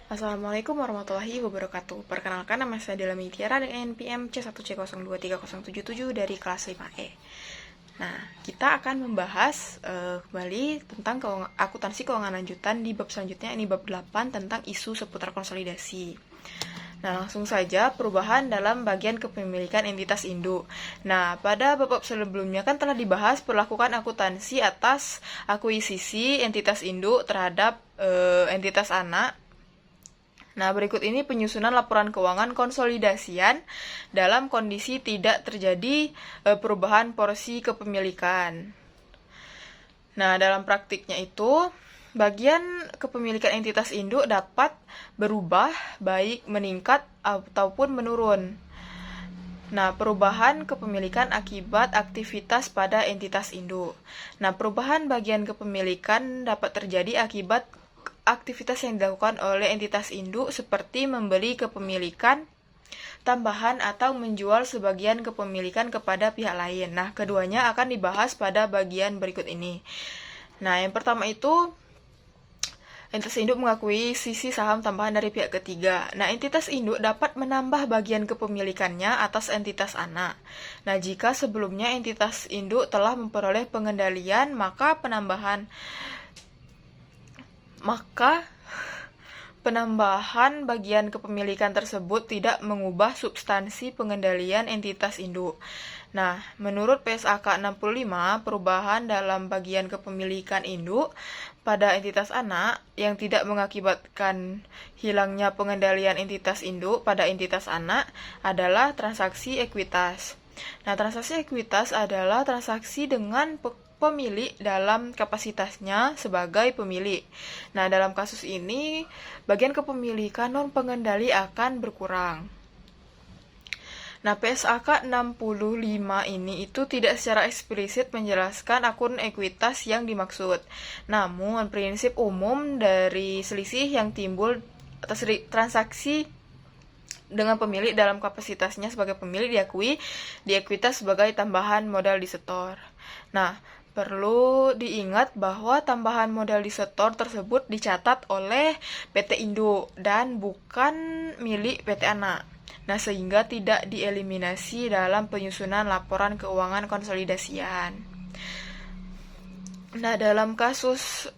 Assalamualaikum warahmatullahi wabarakatuh. Perkenalkan, nama saya Dela Tiara dengan NPM C1C023037 dari kelas 5E. Nah, kita akan membahas kembali tentang akuntansi keuangan lanjutan di bab selanjutnya, ini bab 8 tentang isu seputar konsolidasi. Nah, langsung saja perubahan dalam bagian kepemilikan entitas induk. Nah, pada bab sebelumnya kan telah dibahas perlakukan akuntansi atas akuisisi entitas induk terhadap entitas anak. Nah, berikut ini penyusunan laporan keuangan konsolidasian dalam kondisi tidak terjadi perubahan porsi kepemilikan. Nah, dalam praktiknya itu, bagian kepemilikan entitas induk dapat berubah baik meningkat ataupun menurun. Nah, perubahan kepemilikan akibat aktivitas pada entitas induk. Nah, perubahan bagian kepemilikan dapat terjadi akibat aktivitas yang dilakukan oleh entitas induk seperti membeli kepemilikan tambahan atau menjual sebagian kepemilikan kepada pihak lain. Nah, keduanya akan dibahas pada bagian berikut ini. Nah, yang pertama itu entitas induk mengakui sisi saham tambahan dari pihak ketiga. Nah, entitas induk dapat menambah bagian kepemilikannya atas entitas anak. Nah, jika sebelumnya entitas induk telah memperoleh pengendalian, maka penambahan bagian kepemilikan tersebut tidak mengubah substansi pengendalian entitas induk. Nah, menurut PSAK 65, perubahan dalam bagian kepemilikan induk pada entitas anak yang tidak mengakibatkan hilangnya pengendalian entitas induk pada entitas anak adalah transaksi ekuitas. Nah, transaksi ekuitas adalah transaksi dengan pemilik dalam kapasitasnya sebagai pemilik. Nah, dalam kasus ini, bagian kepemilikan non-pengendali akan berkurang. Nah, PSAK 65 ini itu tidak secara eksplisit menjelaskan akun ekuitas yang dimaksud. Namun, prinsip umum dari selisih yang timbul atas transaksi dengan pemilik dalam kapasitasnya sebagai pemilik diakui di ekuitas sebagai tambahan modal disetor. Nah, perlu diingat bahwa tambahan modal disetor tersebut dicatat oleh PT Induk dan bukan milik PT Anak. Nah, sehingga tidak dieliminasi dalam penyusunan laporan keuangan konsolidasian. Nah, dalam kasus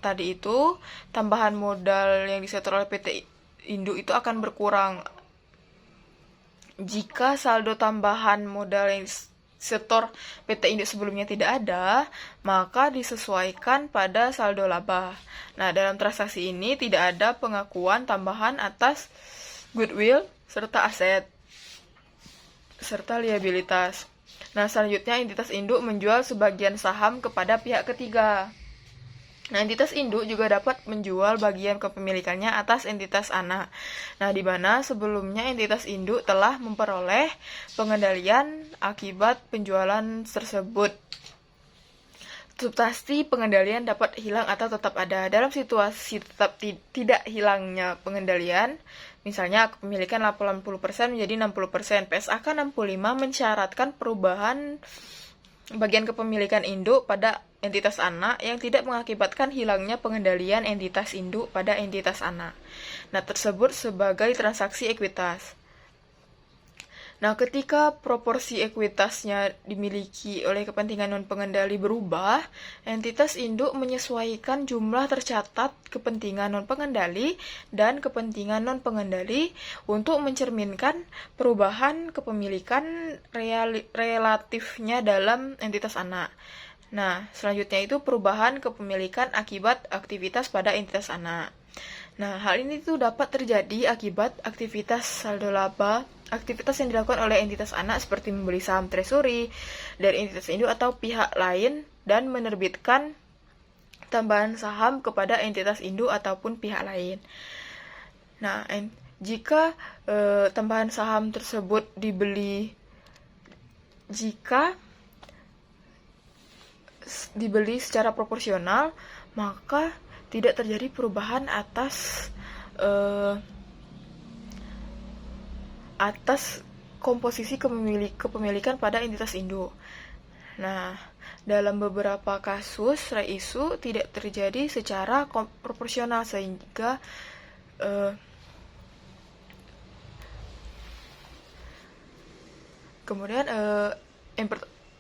tadi itu, tambahan modal yang disetor oleh PT Induk itu akan berkurang jika saldo tambahan modal yang setor PT Induk sebelumnya tidak ada, maka disesuaikan pada saldo laba. Nah, dalam transaksi ini tidak ada pengakuan tambahan atas goodwill serta aset serta liabilitas. Nah, selanjutnya entitas induk menjual sebagian saham kepada pihak ketiga. Nah, entitas induk juga dapat menjual bagian kepemilikannya atas entitas anak. Nah, di mana sebelumnya entitas induk telah memperoleh pengendalian akibat penjualan tersebut. Substansi pengendalian dapat hilang atau tetap ada. Dalam situasi tetap tidak hilangnya pengendalian, misalnya kepemilikan 80% menjadi 60%, PSAK 65 mensyaratkan perubahan bagian kepemilikan induk pada entitas anak yang tidak mengakibatkan hilangnya pengendalian entitas induk pada entitas anak. Nah, tersebut sebagai transaksi ekuitas. Nah, ketika proporsi ekuitasnya dimiliki oleh kepentingan non-pengendali berubah, entitas induk menyesuaikan jumlah tercatat kepentingan non-pengendali dan kepentingan non-pengendali untuk mencerminkan perubahan kepemilikan relatifnya dalam entitas anak. Nah, selanjutnya itu perubahan kepemilikan akibat aktivitas pada entitas anak. Nah, hal ini tuh dapat terjadi akibat aktivitas saldo laba, aktivitas yang dilakukan oleh entitas anak seperti membeli saham treasury dari entitas induk atau pihak lain dan menerbitkan tambahan saham kepada entitas induk ataupun pihak lain. Nah, jika tambahan saham tersebut dibeli secara proporsional, maka tidak terjadi perubahan atas komposisi kepemilikan pada entitas induk. Nah, dalam beberapa kasus reisu tidak terjadi secara proporsional sehingga eh, kemudian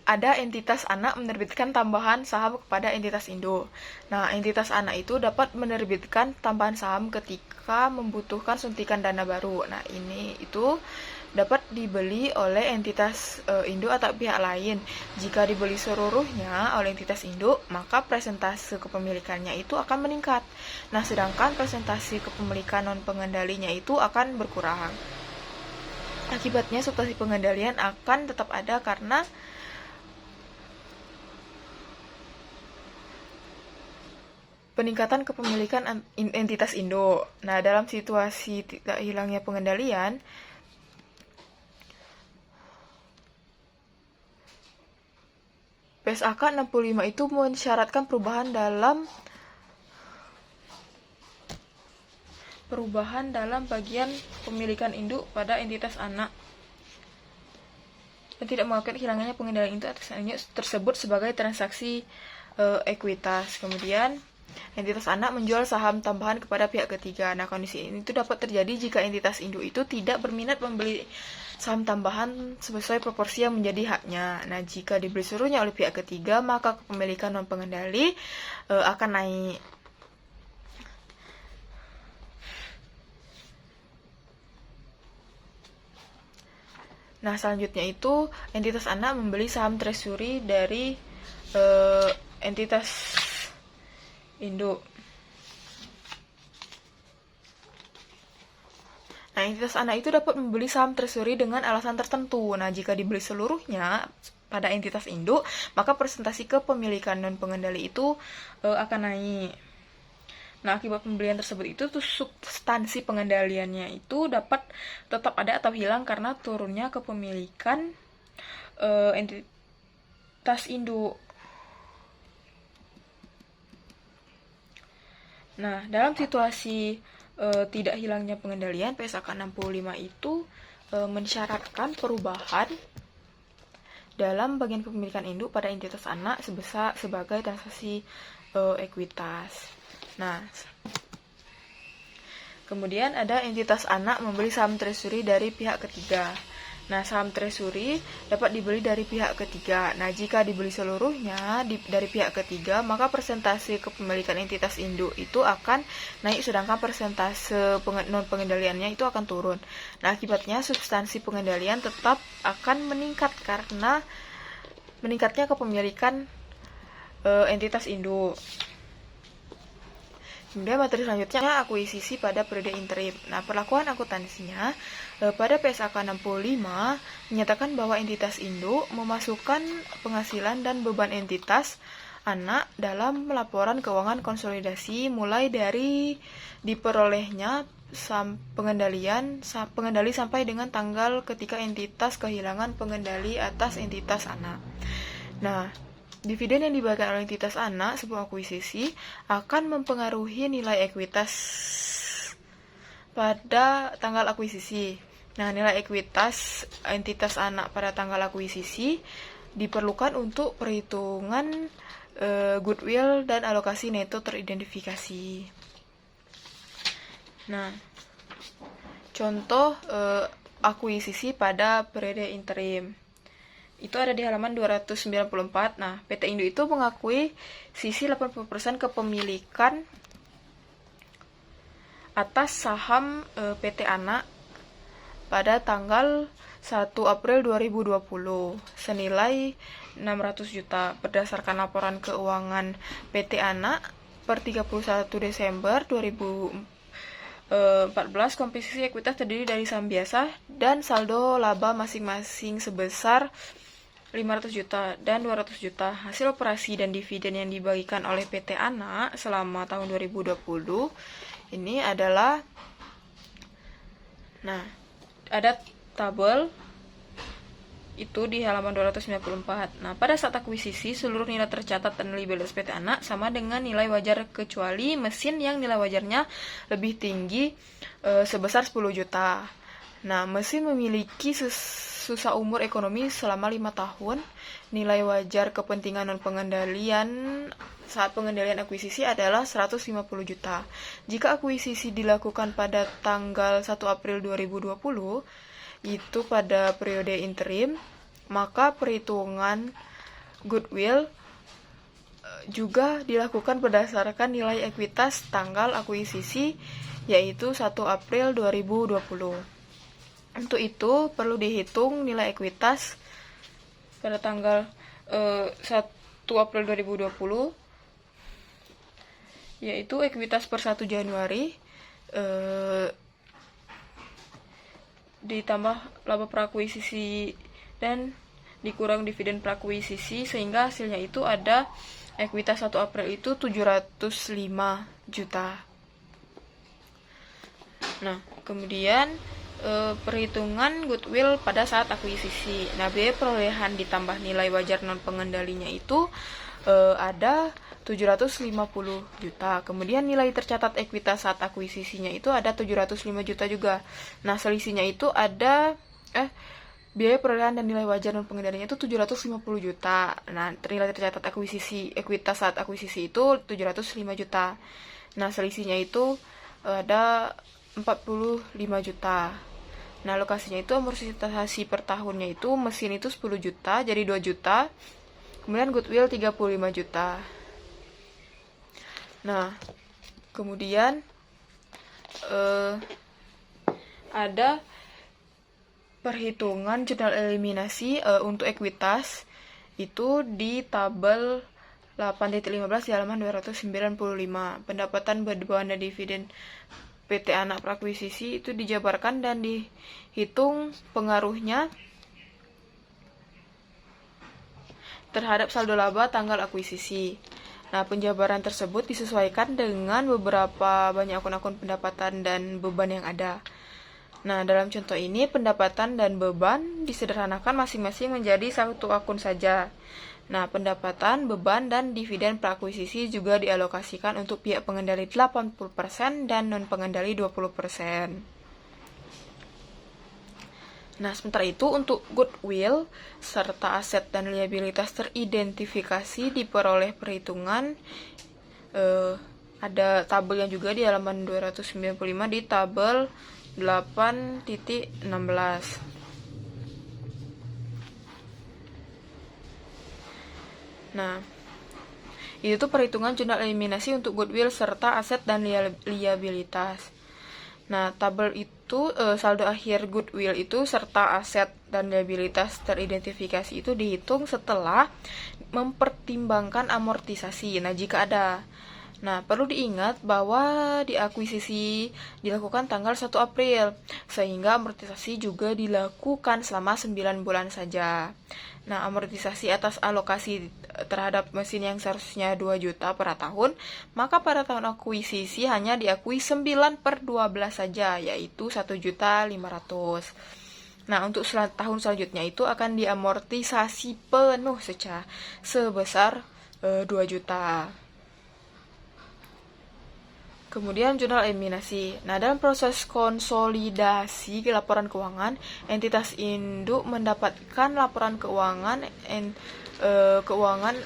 ada entitas anak menerbitkan tambahan saham kepada entitas induk. Nah, entitas anak itu dapat menerbitkan tambahan saham ketika membutuhkan suntikan dana baru. Nah, ini itu dapat dibeli oleh entitas induk atau pihak lain. Jika dibeli seluruhnya oleh entitas induk, maka presentase kepemilikannya itu akan meningkat. Nah, sedangkan presentasi kepemilikan non pengendalinya itu akan berkurang. Akibatnya substansi pengendalian akan tetap ada karena peningkatan kepemilikan entitas induk. Nah, dalam situasi tidak hilangnya pengendalian, PSAK 65 itu mensyaratkan perubahan dalam bagian pemilikan induk pada entitas anak dan tidak mengakibatkan hilangnya pengendalian itu atas tersebut sebagai transaksi ekuitas. Kemudian entitas anak menjual saham tambahan kepada pihak ketiga. Nah, kondisi ini itu dapat terjadi jika entitas induk itu tidak berminat membeli saham tambahan sesuai proporsi yang menjadi haknya. Nah, jika dibeli seluruhnya oleh pihak ketiga, maka kepemilikan non pengendali akan naik. Nah, selanjutnya itu entitas anak membeli saham treasury dari entitas induk. Nah, entitas anak itu dapat membeli saham treasury dengan alasan tertentu. Nah, jika dibeli seluruhnya pada entitas induk, maka presentasi kepemilikan non pengendali itu akan naik. Nah, akibat pembelian tersebut itu substansi pengendaliannya itu dapat tetap ada atau hilang karena turunnya kepemilikan entitas induk. Nah, dalam situasi tidak hilangnya pengendalian, PSAK 65 itu mensyaratkan perubahan dalam bagian kepemilikan induk pada entitas anak sebagai transaksi ekuitas. Nah, kemudian ada entitas anak membeli saham treasury dari pihak ketiga. Nah, saham treasury dapat dibeli dari pihak ketiga. Nah, jika dibeli seluruhnya dari pihak ketiga, maka persentase kepemilikan entitas induk itu akan naik, sedangkan persentase non pengendaliannya itu akan turun. Nah, akibatnya substansi pengendalian tetap akan meningkat karena meningkatnya kepemilikan entitas induk. Kemudian materi selanjutnya akuisisi pada periode interim. Nah, perlakuan akuntansinya pada PSAK 65 menyatakan bahwa entitas induk memasukkan penghasilan dan beban entitas anak dalam laporan keuangan konsolidasi mulai dari diperolehnya pengendali sampai dengan tanggal ketika entitas kehilangan pengendali atas entitas anak. Nah, dividen yang dibagikan oleh entitas anak sebuah akuisisi akan mempengaruhi nilai ekuitas pada tanggal akuisisi. Nah, nilai ekuitas entitas anak pada tanggal akuisisi diperlukan untuk perhitungan goodwill dan alokasi neto teridentifikasi. Nah, contoh akuisisi pada periode interim itu ada di halaman 294. Nah, PT Induk itu mengakui sisi 80% kepemilikan atas saham PT Anak pada tanggal 1 April 2020 senilai 600 juta berdasarkan laporan keuangan PT Anak per 31 Desember 2014. Komposisi ekuitas terdiri dari saham biasa dan saldo laba masing-masing sebesar 500 juta dan 200 juta. Hasil operasi dan dividen yang dibagikan oleh PT Anak selama tahun 2020 ini adalah, nah, ada tabel itu di halaman 294. Nah, pada saat akuisisi seluruh nilai tercatat dan nilai balance PT Anak sama dengan nilai wajar kecuali mesin yang nilai wajarnya lebih tinggi sebesar 10 juta. Nah, mesin memiliki susah umur ekonomi selama 5 tahun. Nilai wajar kepentingan non pengendalian saat pengendalian akuisisi adalah 150 juta. Jika akuisisi dilakukan pada tanggal 1 April 2020, itu pada periode interim, maka perhitungan goodwill juga dilakukan berdasarkan nilai ekuitas tanggal akuisisi, yaitu 1 April 2020. Untuk itu, perlu dihitung nilai ekuitas pada tanggal 1 April 2020, yaitu ekuitas per 1 Januari ditambah laba prakuisisi dan dikurang dividen prakuisisi, sehingga hasilnya itu ada ekuitas 1 April itu 705 juta. Nah, kemudian perhitungan goodwill pada saat akuisisi. Nah, biaya perolehan ditambah nilai wajar non pengendalinya itu ada 750 juta. Kemudian nilai tercatat ekuitas saat akuisisinya itu ada 705 juta juga. Nah, selisihnya itu ada biaya perolehan dan nilai wajar non pengendalinya itu 750 juta. Nah, nilai tercatat ekuitas saat akuisisi itu 705 juta. Nah, selisihnya itu ada 45 juta. Nah, alokasinya itu amortisasi per tahunnya itu mesin itu 10 juta jadi 2 juta. Kemudian goodwill 35 juta. Nah, kemudian ada perhitungan jurnal eliminasi untuk ekuitas itu di tabel 8.15 di halaman 295. Pendapatan beban dan dividen PT Anak Prakuisisi itu dijabarkan dan dihitung pengaruhnya terhadap saldo laba tanggal akuisisi. Nah, penjabaran tersebut disesuaikan dengan beberapa banyak akun-akun pendapatan dan beban yang ada. Nah, dalam contoh ini, pendapatan dan beban disederhanakan masing-masing menjadi satu akun saja. Nah, pendapatan, beban, dan dividen prakuisisi juga dialokasikan untuk pihak pengendali 80% dan non-pengendali 20%. Nah, sementara itu untuk goodwill serta aset dan liabilitas teridentifikasi diperoleh perhitungan ada tabelnya juga di halaman 295 di tabel 8.16. Nah, itu tuh perhitungan jurnal eliminasi untuk goodwill serta aset dan liabilitas. Nah, tabel itu saldo akhir goodwill itu serta aset dan liabilitas teridentifikasi itu dihitung setelah mempertimbangkan amortisasi. Nah, jika ada. Nah, perlu diingat bahwa diakuisisi dilakukan tanggal 1 April, sehingga amortisasi juga dilakukan selama 9 bulan saja. Nah, amortisasi atas alokasi terhadap mesin yang seharusnya 2 juta per tahun, maka pada tahun akuisisi hanya diakui 9/12 saja, yaitu 1.500.000. Nah, untuk tahun selanjutnya itu akan diamortisasi penuh sebesar 2 juta. Kemudian jurnal eliminasi. Nah, dalam proses konsolidasi laporan keuangan, entitas induk mendapatkan laporan keuangan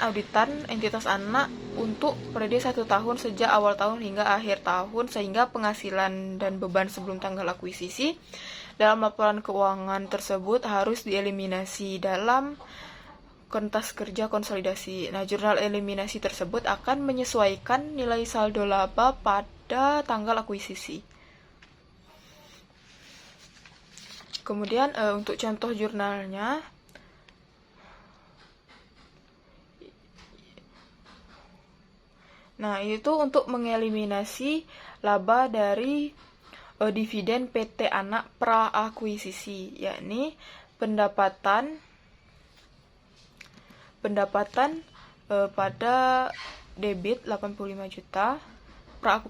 auditan entitas anak untuk periode 1 tahun sejak awal tahun hingga akhir tahun, sehingga penghasilan dan beban sebelum tanggal akuisisi dalam laporan keuangan tersebut harus dieliminasi dalam kertas kerja konsolidasi. Nah, jurnal eliminasi tersebut akan menyesuaikan nilai saldo laba pada tanggal akuisisi. Kemudian untuk contoh jurnalnya, nah itu untuk mengeliminasi laba dari dividen PT Anak Prakuisisi, yakni pendapatan pada debit 85 juta,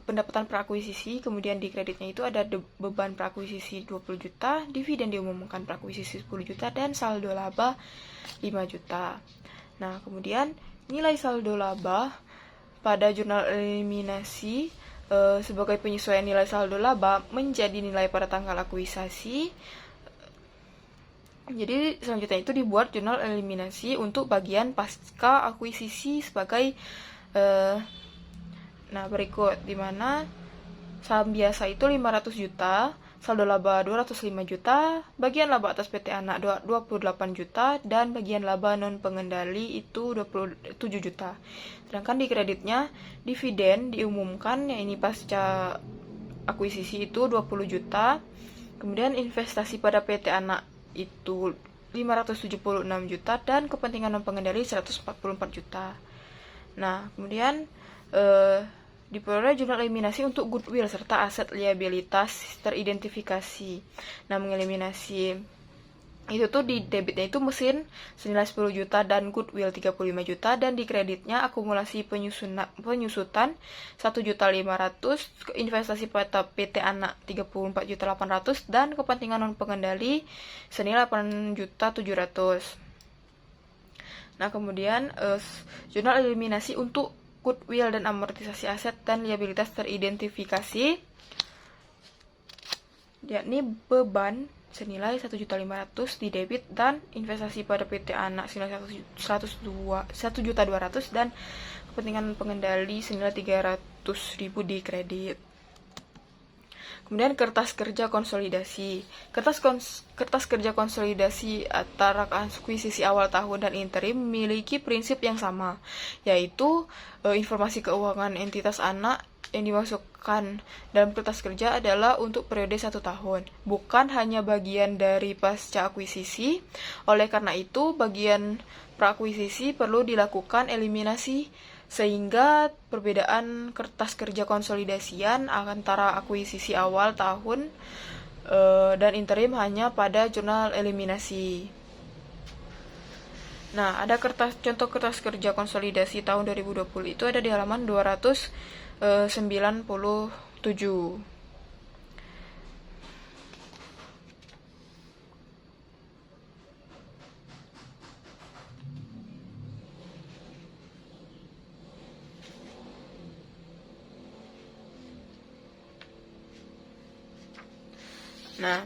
pendapatan prakuisisi, kemudian di kreditnya itu ada beban prakuisisi 20 juta, dividen diumumkan prakuisisi 10 juta, dan saldo laba 5 juta. Nah, kemudian nilai saldo laba pada jurnal eliminasi sebagai penyesuaian nilai saldo laba menjadi nilai pada tanggal akuisisi Jadi selanjutnya itu dibuat jurnal eliminasi untuk bagian pasca akuisisi sebagai nah berikut, dimana saham biasa itu 500 juta, saldo laba 205 juta, bagian laba atas PT Anak 28 juta, dan bagian laba non pengendali itu 27 juta. Sedangkan di kreditnya, dividen diumumkan, ya ini pasca akuisisi itu 20 juta, kemudian investasi pada PT Anak itu 576 juta, dan kepentingan non pengendali 144 juta. Nah, kemudian diperoleh jurnal eliminasi untuk goodwill serta aset liabilitas teridentifikasi. Nah, mengeliminasi itu tuh di debitnya itu mesin senilai 10 juta dan goodwill 35 juta, dan di kreditnya akumulasi penyusutan 1.500.000, investasi pada PT Anak 34.800.000, dan kepentingan non pengendali senilai 8.700.000. Nah, kemudian jurnal eliminasi untuk goodwill dan amortisasi aset dan liabilitas teridentifikasi, yakni beban senilai 1.500.000 di debit, dan investasi pada PT Anak senilai 1.200.000 dan kepentingan pengendali senilai 300.000 di kredit. Kemudian kertas kerja konsolidasi. Kertas kerja konsolidasi antara akuisisi awal tahun dan interim memiliki prinsip yang sama, yaitu informasi keuangan entitas anak yang dimasukkan dalam kertas kerja adalah untuk periode 1 tahun, bukan hanya bagian dari pasca akuisisi. Oleh karena itu, bagian prakuisisi perlu dilakukan eliminasi, sehingga perbedaan kertas kerja konsolidasian antara akuisisi awal tahun dan interim hanya pada jurnal eliminasi. Nah, ada contoh kertas kerja konsolidasi tahun 2020 itu ada di halaman 297. Nah,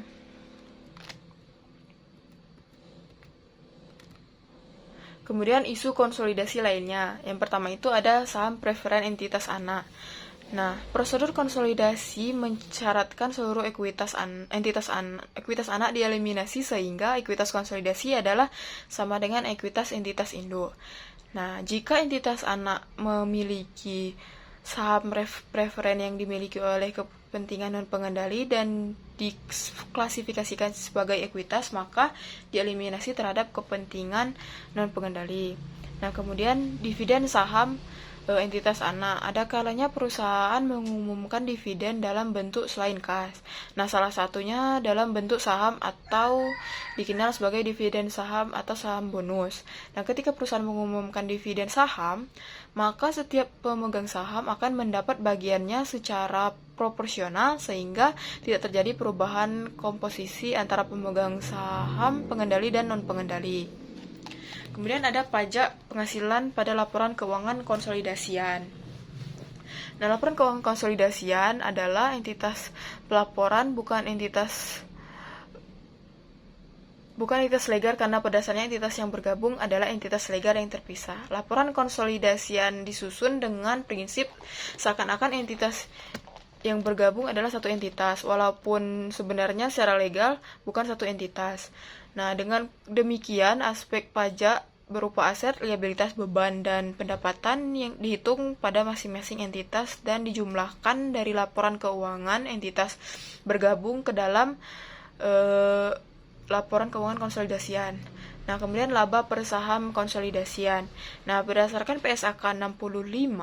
kemudian isu konsolidasi lainnya. Yang pertama itu ada saham preferen entitas anak. Nah, prosedur konsolidasi mensyaratkan seluruh ekuitas anak dieliminasi, sehingga ekuitas konsolidasi adalah sama dengan ekuitas entitas induk. Nah, jika entitas anak memiliki saham preferen yang dimiliki oleh kepentingan non pengendali dan diklasifikasikan sebagai ekuitas, maka dieliminasi terhadap kepentingan non pengendali. Nah, kemudian dividen saham entitas anak. Ada kalanya perusahaan mengumumkan dividen dalam bentuk selain kas. Nah, salah satunya dalam bentuk saham atau dikenal sebagai dividen saham atau saham bonus. Nah, ketika perusahaan mengumumkan dividen saham, maka setiap pemegang saham akan mendapat bagiannya secara proporsional, sehingga tidak terjadi perubahan komposisi antara pemegang saham, pengendali, dan non-pengendali. Kemudian ada pajak penghasilan pada laporan keuangan konsolidasian. Nah, laporan keuangan konsolidasian adalah entitas pelaporan, bukan entitas legal, karena pada dasarnya entitas yang bergabung adalah entitas legal yang terpisah. Laporan konsolidasian disusun dengan prinsip seakan-akan entitas yang bergabung adalah satu entitas, walaupun sebenarnya secara legal bukan satu entitas. Nah, dengan demikian aspek pajak berupa aset, liabilitas, beban, dan pendapatan yang dihitung pada masing-masing entitas dan dijumlahkan dari laporan keuangan entitas bergabung ke dalam laporan keuangan konsolidasian. Nah, kemudian laba per saham konsolidasian. Nah, berdasarkan PSAK 56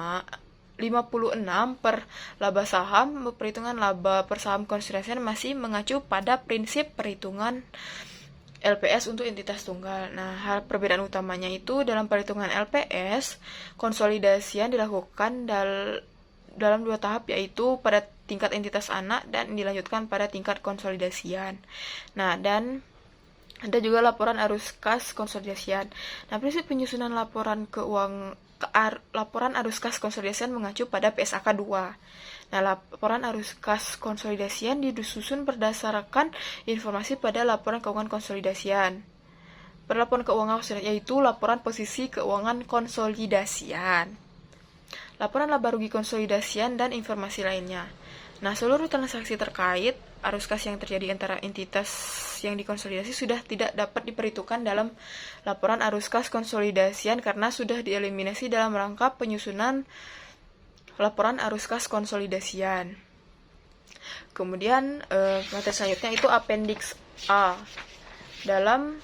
per laba saham, perhitungan laba per saham konsolidasian masih mengacu pada prinsip perhitungan LPS untuk entitas tunggal. Nah, hal perbedaan utamanya itu dalam perhitungan LPS, konsolidasian dilakukan dalam 2 tahap, yaitu pada tingkat entitas anak dan dilanjutkan pada tingkat konsolidasian. Nah, dan ada juga laporan arus kas konsolidasian. Nah, prinsip penyusunan laporan keuangan laporan arus kas konsolidasian mengacu pada PSAK 2. Nah, laporan arus kas konsolidasian disusun berdasarkan informasi pada laporan keuangan konsolidasian. Pada laporan keuangan yaitu laporan posisi keuangan konsolidasian, laporan laba rugi konsolidasian, dan informasi lainnya. Nah, seluruh transaksi terkait arus kas yang terjadi antara entitas yang dikonsolidasi sudah tidak dapat diperhitungkan dalam laporan arus kas konsolidasian karena sudah dieliminasi dalam rangka penyusunan laporan arus kas konsolidasian. Kemudian materi selanjutnya itu Appendix A. Dalam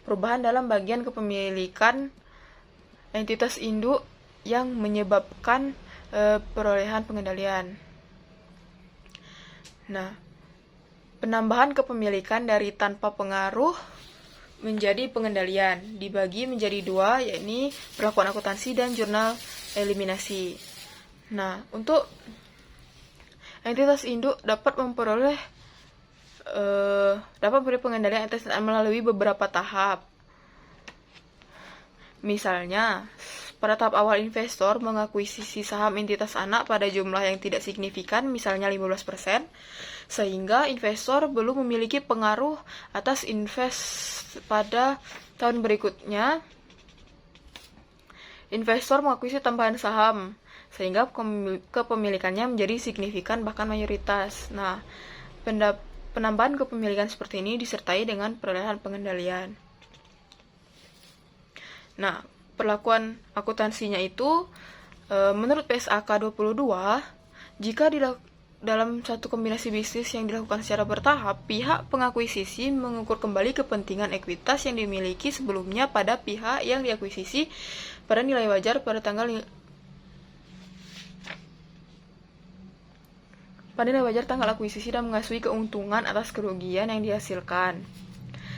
perubahan dalam bagian kepemilikan entitas induk yang menyebabkan perolehan pengendalian. Nah, penambahan kepemilikan dari tanpa pengaruh menjadi pengendalian dibagi menjadi dua, yakni perlakuan akuntansi dan jurnal eliminasi. Nah, untuk entitas induk dapat memberi pengendalian atas melalui beberapa tahap. Misalnya, pada tahap awal investor mengakuisisi saham entitas anak pada jumlah yang tidak signifikan, misalnya 15%, sehingga investor belum memiliki pengaruh atas invest pada tahun berikutnya. Investor mengakuisisi tambahan saham, sehingga kepemilikannya menjadi signifikan bahkan mayoritas. Nah, penambahan kepemilikan seperti ini disertai dengan perolehan pengendalian. Nah, perlakuan akuntansinya itu menurut PSAK 22, jika dalam satu kombinasi bisnis yang dilakukan secara bertahap, pihak pengakuisisi mengukur kembali kepentingan ekuitas yang dimiliki sebelumnya pada pihak yang diakuisisi pada nilai wajar pada nilai wajar tanggal akuisisi dan mengasui keuntungan atas kerugian yang dihasilkan.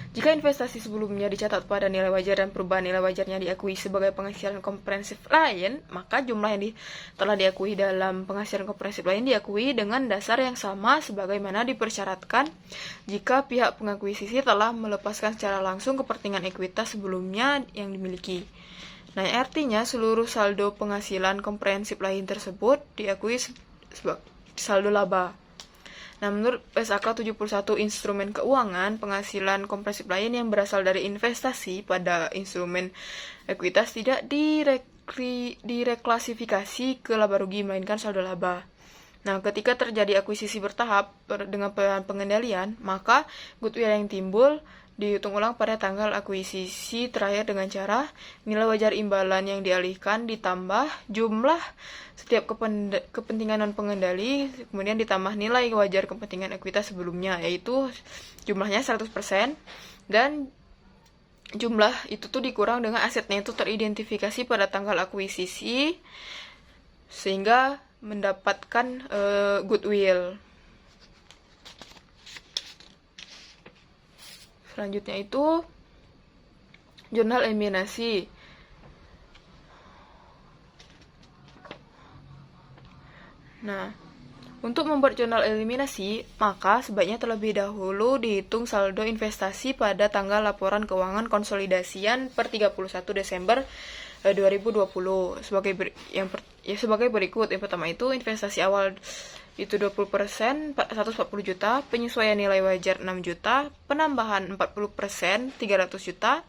Jika investasi sebelumnya dicatat pada nilai wajar dan perubahan nilai wajarnya diakui sebagai penghasilan komprehensif lain, maka jumlah yang telah diakui dalam penghasilan komprehensif lain diakui dengan dasar yang sama sebagaimana dipersyaratkan jika pihak pengakuisisi telah melepaskan secara langsung kepentingan ekuitas sebelumnya yang dimiliki. Nah, artinya seluruh saldo penghasilan komprehensif lain tersebut diakui sebagai saldo laba. Nah, menurut PSAK 71, instrumen keuangan penghasilan komprehensif lain yang berasal dari investasi pada instrumen ekuitas tidak direklasifikasi ke laba rugi, melainkan saldo laba. Nah, ketika terjadi akuisisi bertahap dengan pengendalian, maka goodwill yang timbul dihitung ulang pada tanggal akuisisi terakhir dengan cara nilai wajar imbalan yang dialihkan ditambah jumlah setiap kepentingan non pengendali, kemudian ditambah nilai wajar kepentingan ekuitas sebelumnya, yaitu jumlahnya 100%, dan jumlah itu tuh dikurang dengan asetnya itu teridentifikasi pada tanggal akuisisi sehingga mendapatkan goodwill. Selanjutnya itu jurnal eliminasi. Nah, untuk membuat jurnal eliminasi, maka sebaiknya terlebih dahulu dihitung saldo investasi pada tanggal laporan keuangan konsolidasian per 31 Desember 2020 sebagai berikut. Yang pertama itu investasi awal itu 20%, 140 juta, penyesuaian nilai wajar 6 juta, penambahan 40%, 300 juta,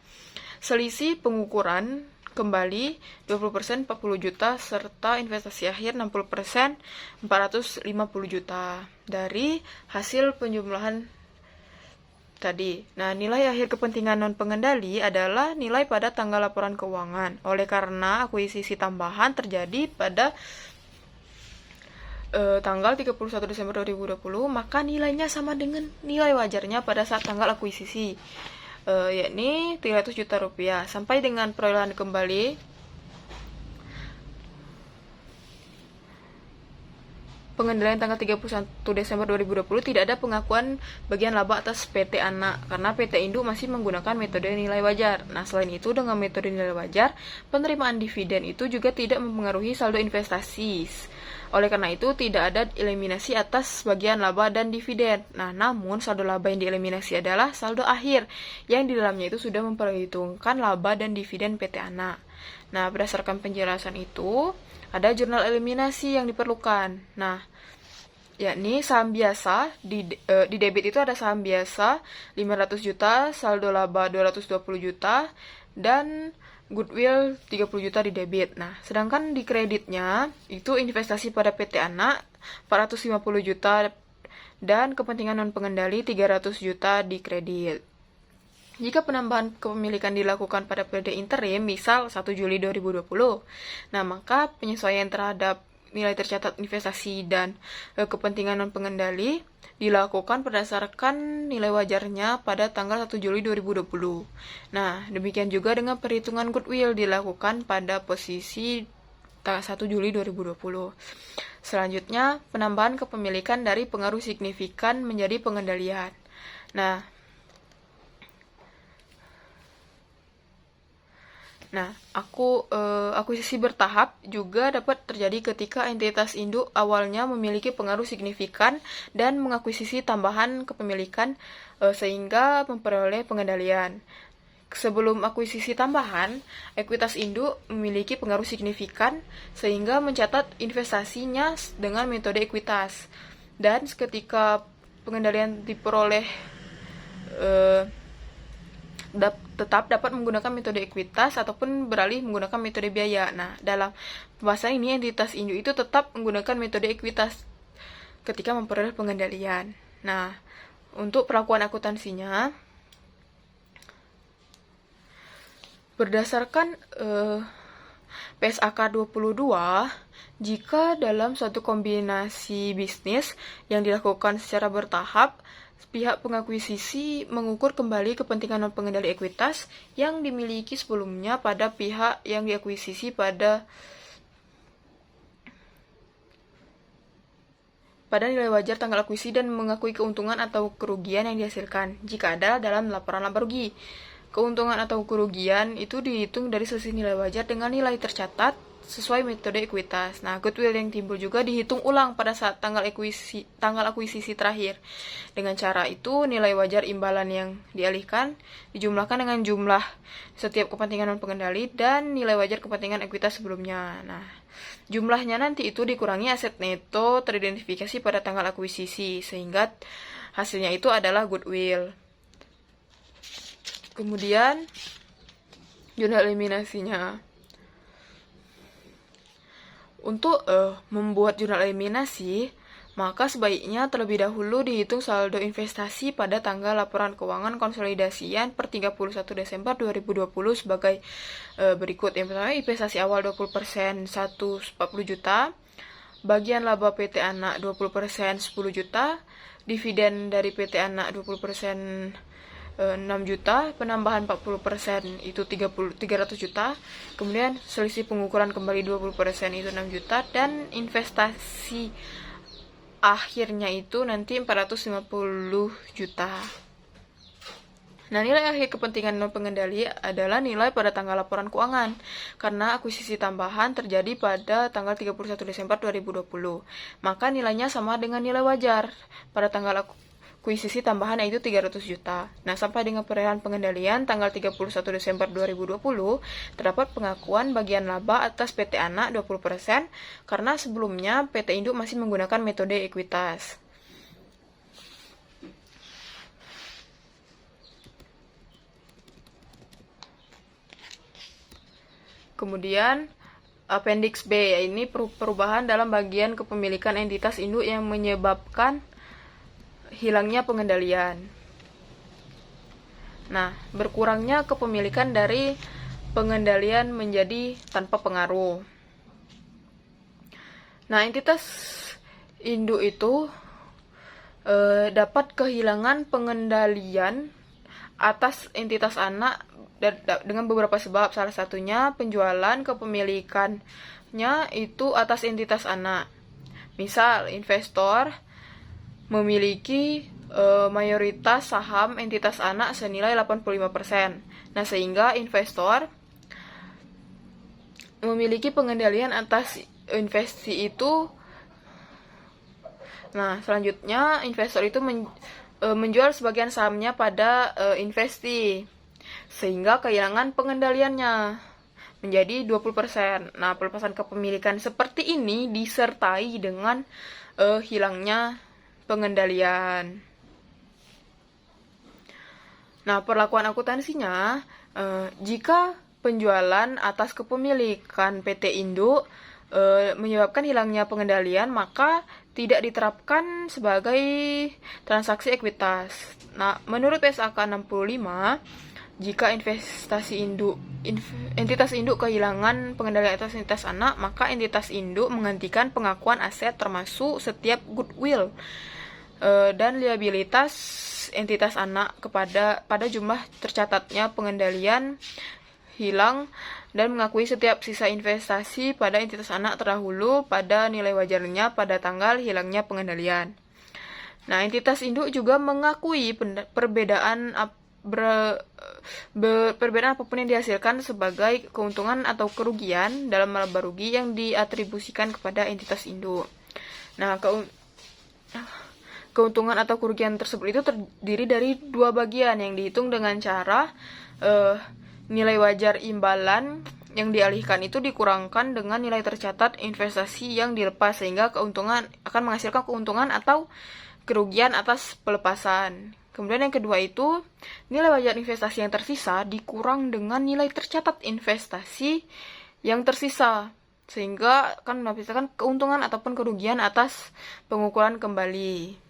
selisih pengukuran kembali 20%, 40 juta, serta investasi akhir 60%, 450 juta dari hasil penjumlahan tadi. Nah, nilai akhir kepentingan non pengendali adalah nilai pada tanggal laporan keuangan. Oleh karena akuisisi tambahan terjadi pada tanggal 31 Desember 2020, maka nilainya sama dengan nilai wajarnya pada saat tanggal akuisisi, yakni 300 juta rupiah. Sampai dengan perolehan kembali pengendalian tanggal 31 Desember 2020 tidak ada pengakuan bagian laba atas PT anak karena PT induk masih menggunakan metode nilai wajar. Nah, selain itu dengan metode nilai wajar, penerimaan dividen itu juga tidak mempengaruhi saldo investasi. Oleh karena itu, tidak ada eliminasi atas bagian laba dan dividen. Nah, namun saldo laba yang dieliminasi adalah saldo akhir, yang di dalamnya itu sudah memperhitungkan laba dan dividen PT anak. Nah, berdasarkan penjelasan itu, ada jurnal eliminasi yang diperlukan. Nah, yakni saham biasa, di debit itu ada saham biasa 500 juta, saldo laba 220 juta, dan goodwill 30 juta di debit. Nah, sedangkan di kreditnya itu investasi pada PT Anak 450 juta dan kepentingan non pengendali 300 juta di kredit. Jika penambahan kepemilikan dilakukan pada periode interim, misal 1 Juli 2020, nah maka penyesuaian terhadap nilai tercatat investasi dan kepentingan non pengendali dilakukan berdasarkan nilai wajarnya pada tanggal 1 Juli 2020. Nah, demikian juga dengan perhitungan goodwill dilakukan pada posisi tanggal 1 Juli 2020. Selanjutnya, penambahan kepemilikan dari pengaruh signifikan menjadi pengendalian. Nah, akuisisi bertahap juga dapat terjadi ketika entitas induk awalnya memiliki pengaruh signifikan dan mengakuisisi tambahan kepemilikan sehingga memperoleh pengendalian. Sebelum akuisisi tambahan, ekuitas induk memiliki pengaruh signifikan sehingga mencatat investasinya dengan metode ekuitas. Dan ketika pengendalian diperoleh tetap dapat menggunakan metode ekuitas ataupun beralih menggunakan metode biaya. Nah, dalam pembahasan ini entitas induk itu tetap menggunakan metode ekuitas ketika memperoleh pengendalian. Nah, untuk perlakuan akuntansinya berdasarkan PSAK 22, jika dalam suatu kombinasi bisnis yang dilakukan secara bertahap, pihak pengakuisisi mengukur kembali kepentingan non pengendali ekuitas yang dimiliki sebelumnya pada pihak yang diakuisisi pada nilai wajar tanggal akuisisi dan mengakui keuntungan atau kerugian yang dihasilkan jika ada dalam laporan laba rugi. Keuntungan atau kerugian itu dihitung dari selisih nilai wajar dengan nilai tercatat sesuai metode ekuitas. Nah, goodwill yang timbul juga dihitung ulang pada saat tanggal akuisisi terakhir. Dengan cara itu, nilai wajar imbalan yang dialihkan dijumlahkan dengan jumlah setiap kepentingan non pengendali dan nilai wajar kepentingan ekuitas sebelumnya. Nah, jumlahnya nanti itu dikurangi aset neto teridentifikasi pada tanggal akuisisi sehingga hasilnya itu adalah goodwill. Kemudian jurnal eliminasinya. Untuk membuat jurnal eliminasi, maka sebaiknya terlebih dahulu dihitung saldo investasi pada tanggal laporan keuangan konsolidasian per 31 Desember 2020 sebagai berikut. Yang pertama, investasi awal 20% 140 juta, bagian laba PT Anak 20% 10 juta, dividen dari PT Anak 20% 6 juta, penambahan 40% itu 300 juta, kemudian selisih pengukuran kembali 20% itu 6 juta, dan investasi akhirnya itu nanti 450 juta. Nah, nilai akhir kepentingan non pengendali adalah nilai pada tanggal laporan keuangan, karena akuisisi tambahan terjadi pada tanggal 31 Desember 2020. Maka nilainya sama dengan nilai wajar pada tanggal akuisisi tambahan yaitu 300 juta. Nah, sampai dengan perayaan pengendalian tanggal 31 Desember 2020, terdapat pengakuan bagian laba atas PT Anak 20% karena sebelumnya PT Induk masih menggunakan metode ekuitas. Kemudian Appendix B, ini perubahan dalam bagian kepemilikan entitas induk yang menyebabkan hilangnya pengendalian. Nah, berkurangnya kepemilikan dari pengendalian menjadi tanpa pengaruh. Nah, entitas induk itu dapat kehilangan pengendalian atas entitas anak dengan beberapa sebab. Salah satunya penjualan kepemilikannya itu atas entitas anak. Misal, investor memiliki mayoritas saham entitas anak senilai 85%. Nah, sehingga investor memiliki pengendalian atas investasi itu. Nah, selanjutnya investor itu menjual sebagian sahamnya pada investasi sehingga kehilangan pengendaliannya. menjadi 20%. Nah, pelepasan kepemilikan seperti ini disertai dengan hilangnya pengendalian. Nah, perlakuan akuntansinya, jika penjualan atas kepemilikan PT Induk menyebabkan hilangnya pengendalian, maka tidak diterapkan sebagai transaksi ekuitas. Nah, menurut PSAK 65, jika entitas induk kehilangan pengendalian atas entitas anak, maka entitas induk menggantikan pengakuan aset termasuk setiap goodwill dan liabilitas entitas anak pada jumlah tercatatnya pengendalian hilang dan mengakui setiap sisa investasi pada entitas anak terdahulu pada nilai wajarnya pada tanggal hilangnya pengendalian. Nah, entitas induk juga mengakui perbedaan apapun yang dihasilkan sebagai keuntungan atau kerugian dalam laba rugi yang diatribusikan kepada entitas induk. Nah, keuntungan atau kerugian tersebut itu terdiri dari dua bagian yang dihitung dengan cara nilai wajar imbalan yang dialihkan itu dikurangkan dengan nilai tercatat investasi yang dilepas, sehingga keuntungan akan menghasilkan keuntungan atau kerugian atas pelepasan. Kemudian yang kedua itu nilai wajar investasi yang tersisa dikurang dengan nilai tercatat investasi yang tersisa, sehingga akan mendapatkan keuntungan ataupun kerugian atas pengukuran kembali.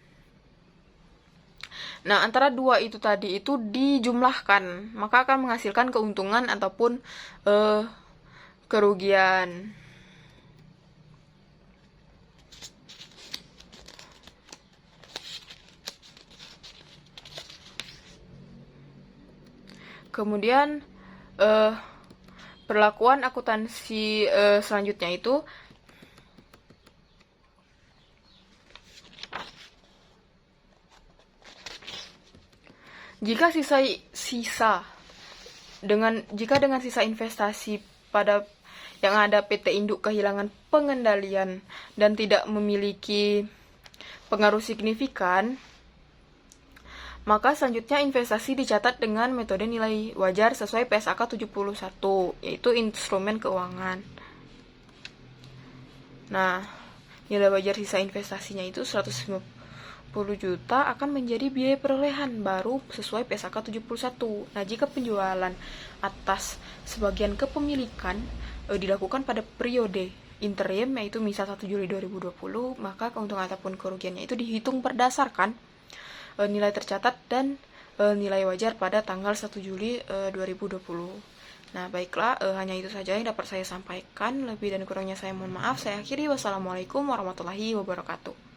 Nah, antara dua itu tadi itu dijumlahkan, maka akan menghasilkan keuntungan ataupun kerugian. Kemudian perlakuan akuntansi selanjutnya itu jika dengan sisa investasi pada yang ada PT Induk kehilangan pengendalian dan tidak memiliki pengaruh signifikan, maka selanjutnya investasi dicatat dengan metode nilai wajar sesuai PSAK 71, yaitu instrumen keuangan. Nah, nilai wajar sisa investasinya itu 150 juta akan menjadi biaya perolehan baru sesuai PSAK 71. Nah, jika penjualan atas sebagian kepemilikan dilakukan pada periode interim, yaitu misal 1 Juli 2020, maka keuntungan ataupun kerugiannya itu dihitung berdasarkan nilai tercatat dan nilai wajar pada tanggal 1 Juli 2020. Nah, baiklah, hanya itu saja yang dapat saya sampaikan. Lebih dan kurangnya saya mohon maaf. Saya akhiri. Wassalamualaikum warahmatullahi wabarakatuh.